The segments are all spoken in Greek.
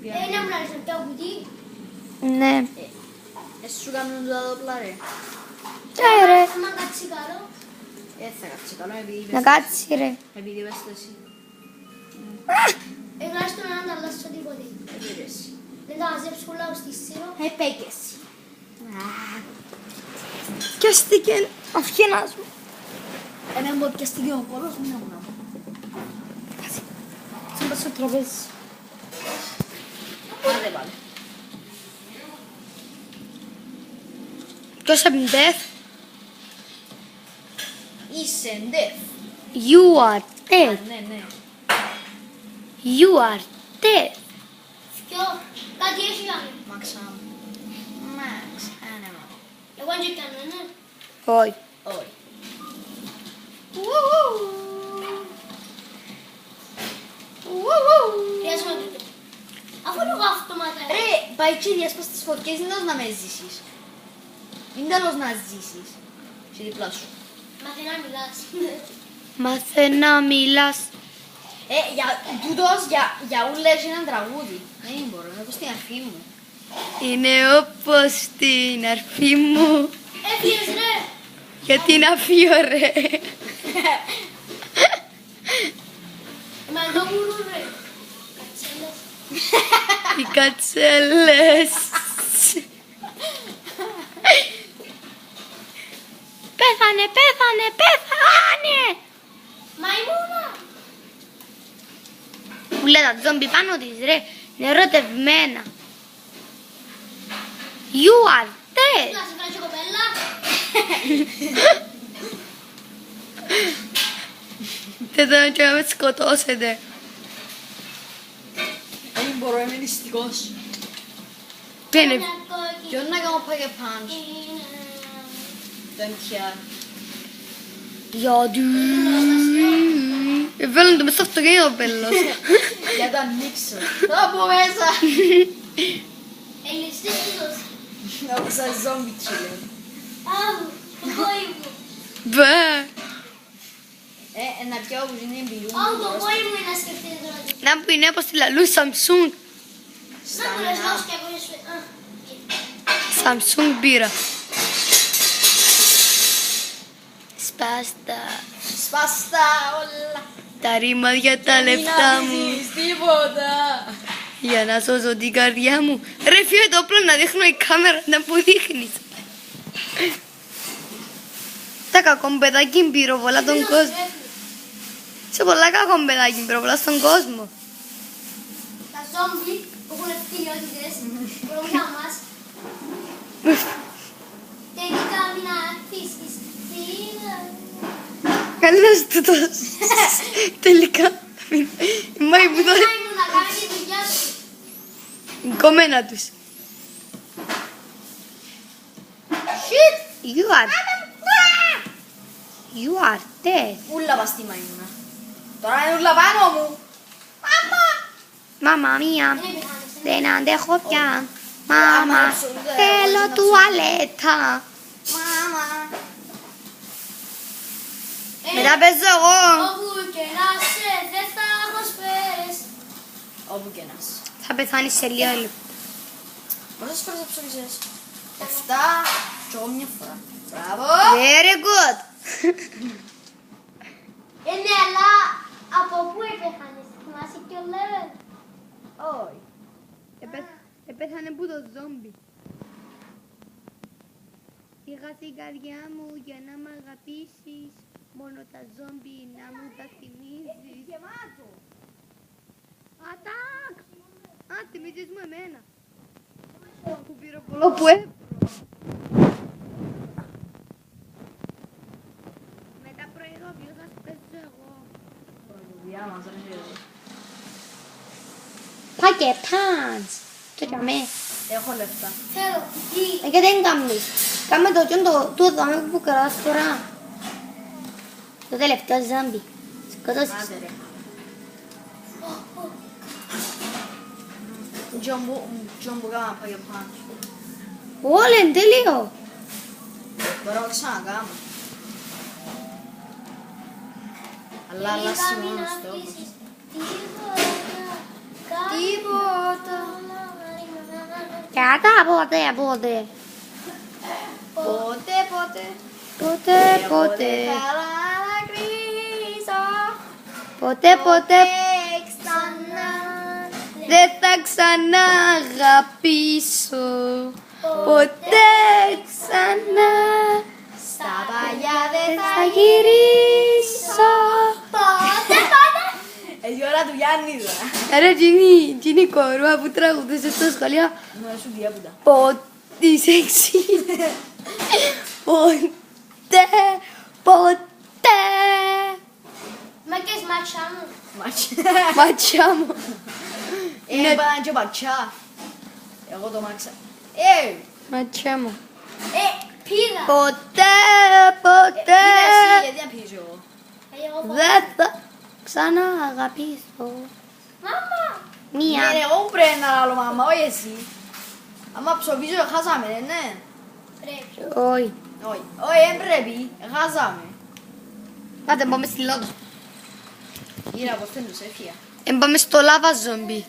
Να μου άρεσε το κουτί. Ναι. Σου κάνουν τα δόπλα ρε. Ρε. Θα μ' κάτσει καλό. Θα κάτσει καλό επειδή Να κάτσει ρε. Επειδή είπες το εσύ. Τουλάχιστον να ανταλλάσσω τίποτε. Επειδή εσύ. Δεν τα μαζέψω όλα ως τη σύρο. Επέκε εσύ. Πιάστηκε αυχένας μου. Εμένα μου πιαστήκε ο κόλος μου να μου. Θα πάω στο τραπέζι. Άντε πάλι. Ποιος είναι death? Είσαι deaf. You are dead. Ναι, ναι. You are dead. Ποιο, κάτι έχει κάνει. Μαξά. Μαξ, άνεμα. Εγώ δεν κάνω, ναι. Όχι. Όχι. Χρειάζομαι τούτο. Αφού λίγο αυτόματα. Ρε, πάει και διάσπας τις φωτιές, είναι τέλος να με ζήσεις. Είναι τέλος να ζήσεις. Σε διπλά σου. Μάθε να μιλάς. Μάθε να μιλάς. Τούτος για ούλες είναι ένα τραγούδι. Δεν μπορώ, είναι όπως την αρχή μου. Είναι όπως την αρφή μου. Έφυγες ρε. Γιατί να φύγω ρε. Μα εδώ μπορούν ρε. Κατσέλες. Οι κατσέλες. Πέθανε, πέθανε, πέθανε. Μαϊμούνα. Ούλα τα ζόμπι πάνω της ρε. Είναι ερωτευμένα. You are dead. Να σε φράσει κοπέλα. Δεν θέλω και να με σκοτώσετε. Δεν μπορώ, είμαι νηστικός. Πένε. Ποιον να κάνω πάει και πάντς. Δεν πια. Γιατί. Βάλουν το μέσα στο αυτοκίνητο ο πέλος. Για το ανοίξω. Θα πω μέσα. Ελιστές τούτος. Όπως σαν ζόμπι τσίλε. Αχ, το κόη μου. Μπε. Να πιάω που είναι εμπειρού. Αχ, το κόη μου είναι να σκεφτείτε τώρα. Να που είναι όπως τη λαλού Samsung. Να μου λες λόγος και αγώνες σου. Samsung πήρα. Σπάστα. Σπάστα όλα. Τα ρημάδια τα λεφτά μου. Μην αφήσεις τίποτα. Για να σώσω την καρδιά μου. Ρε φύγε το όπλο να δείχνω η κάμερα να που δείχνεις. Τα κακομπεδάκι πυροβολά τον κόσμο. Σε πολλά κακομπεδάκι πυροβολά στον κόσμο. Τα ζόμπι που έχουν ευθυριότητες μπορούν να μας. Τελικά μην αφήσεις τίποτα. Καλώς τούτος. Τελικά. Η Μάη που Δεν δώσει. θα ήμουν να κάνει τη δουλειά σου. Η κομμένα τους. Shit. You are. You are dead. Ούλα πας στη μαϊμούνα. Τώρα είναι ούλα πάνω μου. Μαμά μία. Δεν επιχάνεσαι. Δεν αντέχω πια. Μάμα. Θέλω τουαλέτα. Μάμα. Μετά παίζω εγώ. Όπου και να σε δεν θα προσφέρεις. Όπου και να είσαι. Θα πεθάνεις σε λίγο. Πόσες φορές θα ψωμίζεις? 7 και εγώ μια φορά. Μπράβο. Very good. Ναι, αλλά από πού έπεθανες, θυμάσαι κιόλας. Όχι. Επέθανε που το ζόμπι. Είχα στην καρδιά μου για να μ' αγαπήσεις. Μόνο τα ζόμπι να μου τα θυμίζεις. Γεμάτο. Ατάκ! Α, θυμίζεις μου εμένα. Που πυροβολώ που έπρεπε. Μετά προειδοποιώ θα παίζω εγώ. Πρωτοβουλία μας, ρε φίλε. Πάκε, παντς. Το καμε. Έχω λεφτά. Θέλω, τι. Και δεν κάνεις. Κάμε το τσιόν το δάμε που κρατάς τώρα. Το τελευταίο ζάμπι. Σκοτώσεις. Άντε ρε. Τζομπου κάμα πάει και πάνω. Όλα είναι τέλειο. Μπορώ να ξανακάμω. Αλλά Τελικά αλλάζει μην μόνος το. αφήσεις τίποτα. Τίποτα. Κατά ποτέ. Ποτέ. Ποτέ. Θα κρίσω. Ποτέ. Ξανά. Δεν θα ξανά αγαπήσω. Ποτέ ξανά. Στα παλιά δεν Δεν θα θα γυρίσω. Πότε. Έχει ώρα του Γιάννη τώρα. Ρε τζινή κορούα που τραγουδούσε στο σχολείο. Να σου διάπουτα. Ποτέ είσαι εξή. Ποτέ. Μάκες μάτσα μου. Ματσιά μου. Έπαιρνα και πατσά. Εγώ το μάξα. Ματσιά μου. Πήγα. Ποτέ. Εσύ, γιατί να πεις εγώ. Εγώ Δεν θα ξανά αγαπήσω. Μάμα. Μία. Ναι, εγώ πρέπει να λαλώ μαμά, όχι εσύ. Άμα ψοφίζω, χάσαμε, ναι. Πρέπει. Όχι. Όχι, όχι, δεν πρέπει, χάσαμε. Πάτε πάμε στη λάβα. Ήρα, πως δεν τους έφυγα. Πάμε στο λάβα ζόμπι.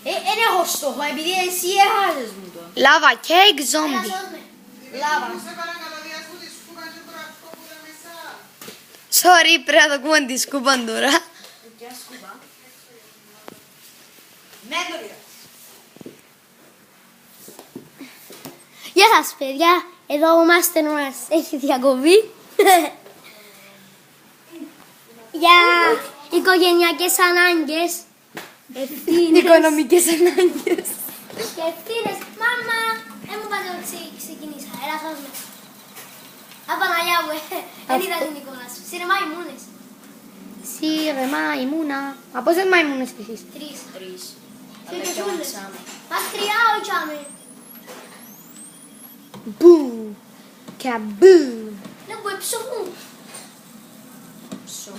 Δεν έχω στόχο, επειδή εσύ έχασες μου το. Λάβα κέικ Έλα ζόμπι. σώσ' με. Λάβα. Sorry, πρέπει να το πούμε τη σκούπαν τώρα. Ποια σκούπα. Μην το πειράζει. Γεια σας παιδιά, εδώ ο μάστερ μας έχει διακοπή για οικογενειακές ανάγκες, ευθύνες Οικονομικές ανάγκες. και ευθύνες. Μάμα, δεν μου πάτε ότι ξεκινήσα, έλα σώσ' με. Απαναγιά μου, δεν είδα την εικόνα σου. Σύρεμα ήμουνες. Σύρε μαϊμούνα. Από πόσες μαϊμούνες εσείς? 3. Τρεις. Και Αλλά και και σούλες. μάξαμε. Μακριά όχι τσάμε. Μπου. Καμπού. Δεν μου εψωχούν.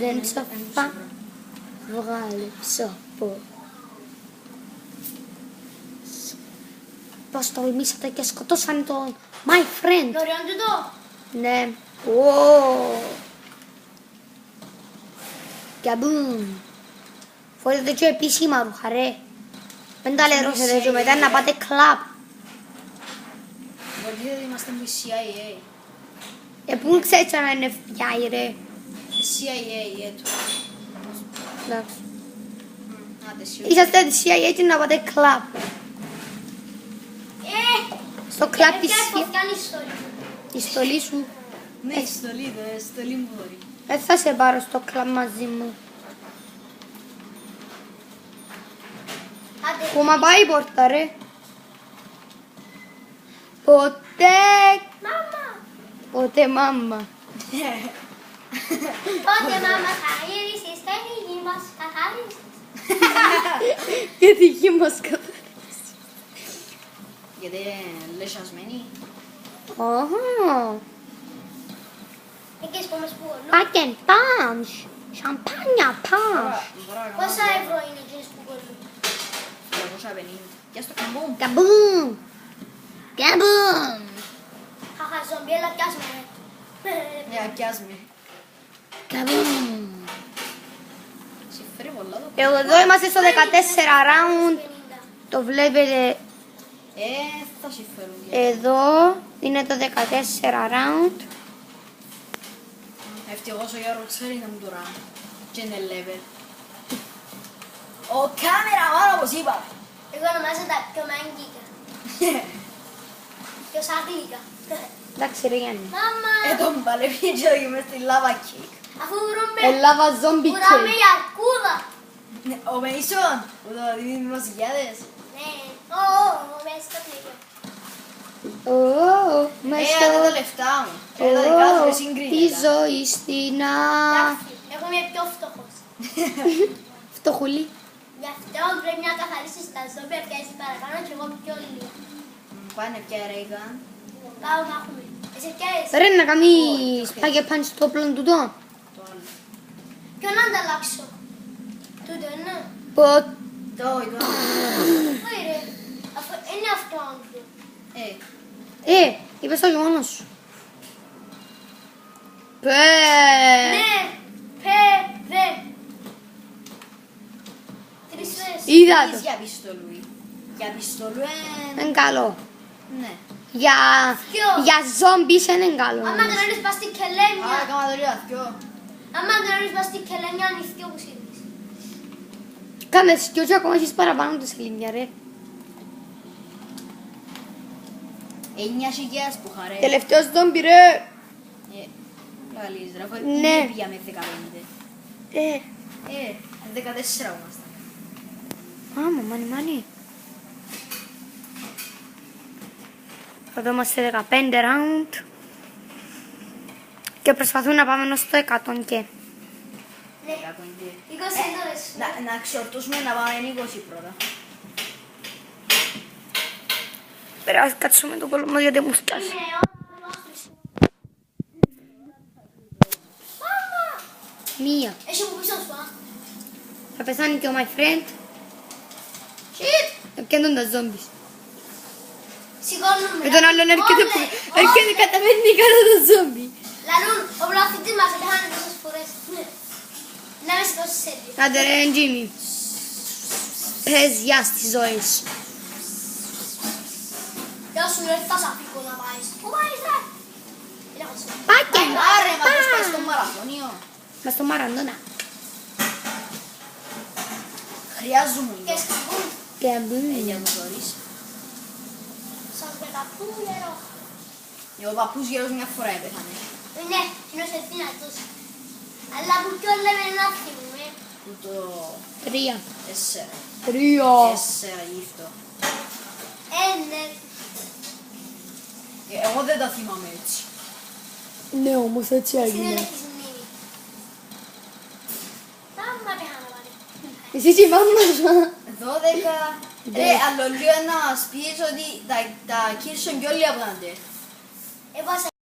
Δεν ψοφά. Βγάλε ψοφό. Πώς τολμήσατε και σκοτώσαν τον my friend. Δωριόν του το. Ναι. Ω. Καμπούμ. Φορείτε και επίσημα ρούχα ρε. Μην τα λερώσετε και μετά να πάτε κλαμπ. Βοηθείτε, είμαστε με CIA. Πού ξέρεις να είναι FBI ρε. CIA, έτω. Εντάξει. Άντε, εσύ. Είσαστε τη CIA και να πάτε κλαμπ. Στο κλαμπ της CIA. Φτιάνει ιστορία. Η στολή σου. Ναι, η στολή, η στολή μου μπορεί. Δεν θα σε πάρω στο κλαμπ μαζί μου. Άντε. Πού μα πάει η πόρτα ρε. Ποτέ. Μάμα. Ποτέ μάμα. Πότε μάμα θα γυρίσεις, δεν η γη μας καθάρισεις. Γιατί η γη μας καθαρίζει. Γιατί λεσιασμένη. Ω. Εκεί πάμε σπουδολού. Πάκεν πάνς. Σαμπάνια πάνς. Πόσα ευρώ είναι εκεί σπουδολού. 250. Και στο καμπούμ. Καμπούμ. Καμπούμ. Χαχα ζομπι, έλα πιάσουμε. Ναι, πιάσμε. Καμπούμ. Συμφέρει πολλά το. Εδώ είμαστε στο 14 round. 50. Το βλέπετε Θα συμφέρουν. εδώ. Είναι το 14 round. Ευτυχώς ο Γιώργος ξέρει να μου τώρα. Και είναι level. Ο κάμεραμαν όπως είπα. Εγώ ονομάζω τα πιο μαγγίκα. Πιο σαγλίκα. Εντάξει ρε Γιάννη. Μάμα, Τον παλεύει και όχι μες στη λάβα κέικ. αφού βρούμε, Ελάβα ζόμπι βράμε κέικ. η αρκούδα. Ο Μέισον, που το δίνει δημοσιάδες. Ναι, μέσα στο πλοίο. Μες Άντε τα στο... λεφτά μου. Τα δικά σου Τη συγκρίνεται. ζωή στην Εντάξει, εγώ είμαι πιο φτωχός. φτωχουλή. Γι' αυτό πρέπει να καθαρίσεις τα ζώπια και εσύ παραπάνω και εγώ πιο λίγο. Πάνε πια ρέγα. Κάω να έχουμε. Εσύ πιάσεις. Ρε να κάνεις πάγε πάνω στο όπλο τούτο. Το άλλο. Ποιο να ανταλλάξω. Τούτο είναι. Ποτέ. Το όχι, το άλλο. Όχι ρε. Αφού είναι αυτό άγγλο. Είπες το γεγονός σου. Ναι, δε. 3 φορές. Είδα το. Είσαι για πιστολούι. Για πιστολού Είναι καλό. ναι. Για ζόμπις είναι καλό. Άμα τρώνεις πας στην κελέμια. Άρα κάμα το λίγο δυο. Άμα τρώνεις πας στην κελέμια, είναι δυο που σύρεις. Κάνε σκιό και ακόμα έχεις παραπάνω του σελίμια ρε. 9.000 που χαρέ. Τελευταίος ζόμπι ρε. Λαλείς ρε, αφού Ναι. δεν πήγαμε 15. 14 ήμασταν. Άμα, μάνι. Εδώ είμαστε 15 round. Και προσπαθούμε να πάμε ως το 100 και. Ναι, 20 ώρες. Να ξορτώσουμε να πάμε 20 πρώτα. Πρέπει να κάτσουμε το κολόμο γιατί μου σκάσει. Είναι η ώρα να μάθεις. Μάμα! Μία. Έχει που πίσω σου, α. Θα πεθάνει και ο my friend. Shit! Πιάντον τα ζόμπις. Σηκώνουμε. Με τον άλλον έρχεται καταφέρνει καλά το ζόμπι. Λαλούν, ο βλαθητής μας πεθάνε τόσες φορές. Να με σηκώσεις έτσι. Άντε ρε Τζίμι. Πες γεια στις ζωές. Γεια σου ρε, θα σ' αφήκω να πάεις. Πού πάεις ρε? Έλα σου. Πάκια. Άρε, μα πώς πάει στο μαραθώνιο. Μας το Μαραντώνα. Χρειάζομαι Και λίγο. σκαμπούν. Και μπουν. Για το θωρείς. Σαν πεταπούλερο. Ο παππούς γέρος μια φορά έπεθανε. Ναι, είναι σε δυνατός. Αλλά που κιόλας λέμε να θυμούμε. Που το 3. 4. 3. 4 γύφτο. Ναι. Εγώ δεν τα θυμάμαι έτσι. Ναι όμως έτσι Στην έγινε. έχεις μνήμη. Άμα πέχαμε πάλι. Εσύ και η μάμα σου. 12. Ρε, αλλά λίγο να μας πεις ότι τα κύρσον κι όλοι απαντέ. Εγώ